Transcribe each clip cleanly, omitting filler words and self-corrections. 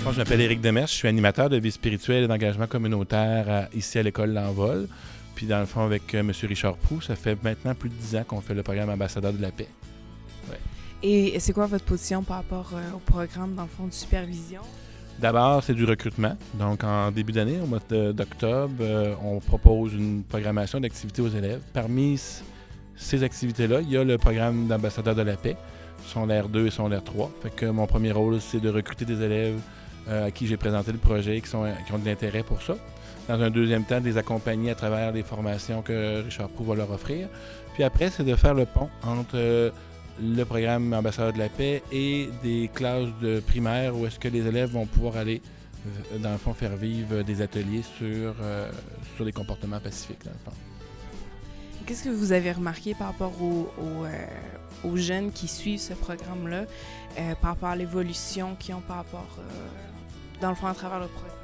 fond, je m'appelle Éric Demers, je suis animateur de vie spirituelle et d'engagement communautaire ici à l'école L'Envol. Puis dans le fond, avec M. Richard Proulx, ça fait maintenant plus de 10 ans qu'on fait le programme Ambassadeur de la paix. Ouais. Et c'est quoi votre position par rapport au programme, dans le fond, de supervision? D'abord, c'est du recrutement. Donc, en début d'année, au mois d'octobre, on propose une programmation d'activités aux élèves. Parmi ces activités-là, il y a le programme d'ambassadeur de la paix, son R2 et son R3. Fait que mon premier rôle, c'est de recruter des élèves à qui j'ai présenté le projet, qui ont de l'intérêt pour ça. Dans un deuxième temps, de les accompagner à travers les formations que Richard Proulx va leur offrir. Puis après, c'est de faire le pont entre le programme Ambassadeur de la paix et des classes de primaire où est-ce que les élèves vont pouvoir aller, dans le fond, faire vivre des ateliers sur les comportements pacifiques, dans le fond. Qu'est-ce que vous avez remarqué par rapport aux jeunes qui suivent ce programme-là, par rapport à l'évolution qu'ils ont par rapport, dans le fond, à travers le programme?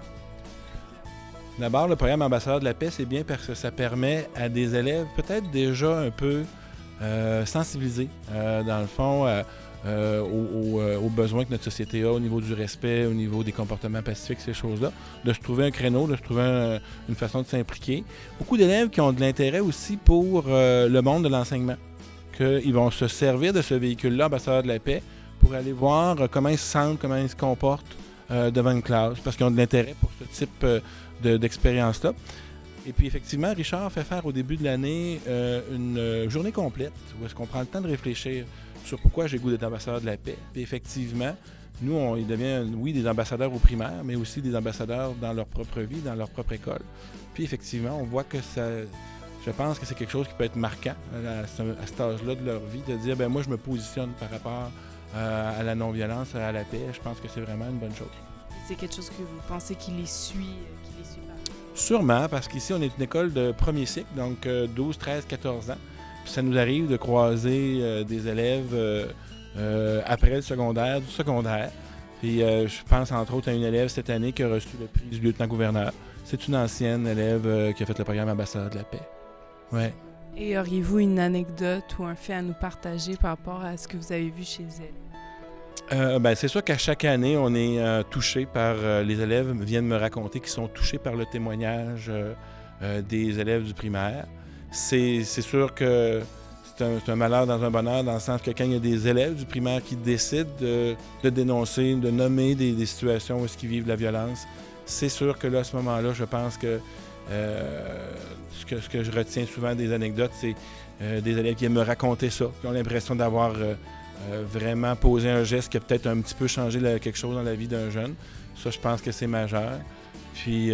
D'abord, le programme Ambassadeur de la paix, c'est bien parce que ça permet à des élèves peut-être déjà un peu sensibilisés, dans le fond, aux besoins que notre société a au niveau du respect, au niveau des comportements pacifiques, ces choses-là, de se trouver un créneau, de se trouver une façon de s'impliquer. Beaucoup d'élèves qui ont de l'intérêt aussi pour le monde de l'enseignement, qu'ils vont se servir de ce véhicule-là, Ambassadeur de la paix, pour aller voir comment ils se sentent, comment ils se comportent devant une classe, parce qu'ils ont de l'intérêt pour ce type d'expérience-là. Et puis effectivement, Richard fait faire au début de l'année une journée complète où est-ce qu'on prend le temps de réfléchir sur pourquoi j'ai le goût d'être ambassadeur de la paix. Puis effectivement, nous, ils deviennent, oui, des ambassadeurs au primaire, mais aussi des ambassadeurs dans leur propre vie, dans leur propre école. Puis effectivement, on voit que ça... Je pense que c'est quelque chose qui peut être marquant à cet âge-là de leur vie, de dire, ben moi, je me positionne par rapport à la non-violence, à la paix. Je pense que c'est vraiment une bonne chose. C'est quelque chose que vous pensez qui les suit par... Sûrement, parce qu'ici, on est une école de premier cycle, donc 12, 13, 14 ans. Puis ça nous arrive de croiser des élèves après le secondaire, du secondaire. Puis je pense entre autres à une élève cette année qui a reçu le prix du lieutenant-gouverneur. C'est une ancienne élève qui a fait le programme Ambassadeur de la paix. Ouais. Et auriez-vous une anecdote ou un fait à nous partager par rapport à ce que vous avez vu chez elle? C'est sûr qu'à chaque année, on est touché par... les élèves viennent me raconter qu'ils sont touchés par le témoignage des élèves du primaire. C'est sûr que c'est un malheur dans un bonheur, dans le sens que quand il y a des élèves du primaire qui décident de dénoncer, de nommer des situations où ils vivent de la violence, c'est sûr que là, à ce moment-là, je pense que ce que je retiens souvent des anecdotes, c'est des élèves qui aiment me raconter ça, qui ont l'impression d'avoir... vraiment poser un geste qui a peut-être un petit peu changé quelque chose dans la vie d'un jeune. Ça, je pense que c'est majeur. Puis,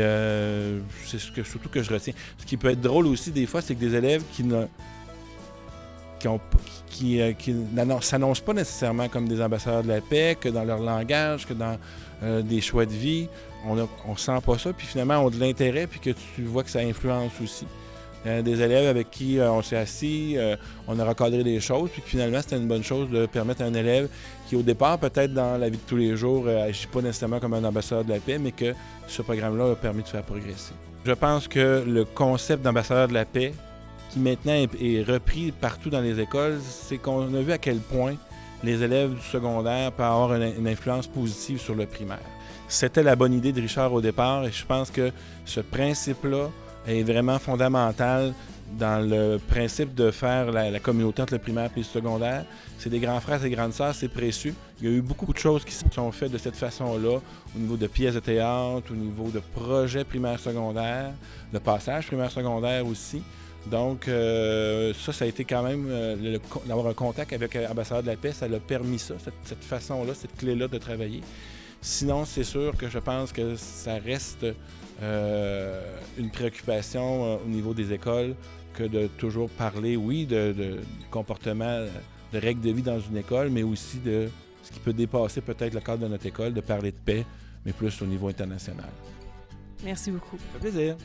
c'est surtout que je retiens. Ce qui peut être drôle aussi, des fois, c'est que des élèves qui s'annoncent pas nécessairement comme des ambassadeurs de la paix, que dans leur langage, que dans des choix de vie, on sent pas ça. Puis finalement, ont de l'intérêt, puis que tu vois que ça influence aussi. Des élèves avec qui on s'est assis, on a recadré des choses, puis finalement, c'était une bonne chose de permettre à un élève qui, au départ, peut-être dans la vie de tous les jours, n'agit pas nécessairement comme un ambassadeur de la paix, mais que ce programme-là a permis de faire progresser. Je pense que le concept d'ambassadeur de la paix, qui maintenant est repris partout dans les écoles, c'est qu'on a vu à quel point les élèves du secondaire peuvent avoir une influence positive sur le primaire. C'était la bonne idée de Richard au départ, et je pense que ce principe-là est vraiment fondamental dans le principe de faire la communauté entre le primaire et le secondaire. C'est des grands frères et grandes sœurs, c'est précieux. Il y a eu beaucoup de choses qui sont faites de cette façon-là, au niveau de pièces de théâtre, au niveau de projets primaire-secondaire, de passage primaire-secondaire aussi. Donc, ça a été quand même, d'avoir un contact avec l'ambassadeur de la paix, ça l'a permis ça, cette façon-là, cette clé-là de travailler. Sinon, c'est sûr que je pense que ça reste une préoccupation au niveau des écoles que de toujours parler, oui, de comportement, de règles de vie dans une école, mais aussi de ce qui peut dépasser peut-être le cadre de notre école, de parler de paix, mais plus au niveau international. Merci beaucoup. Ça fait plaisir.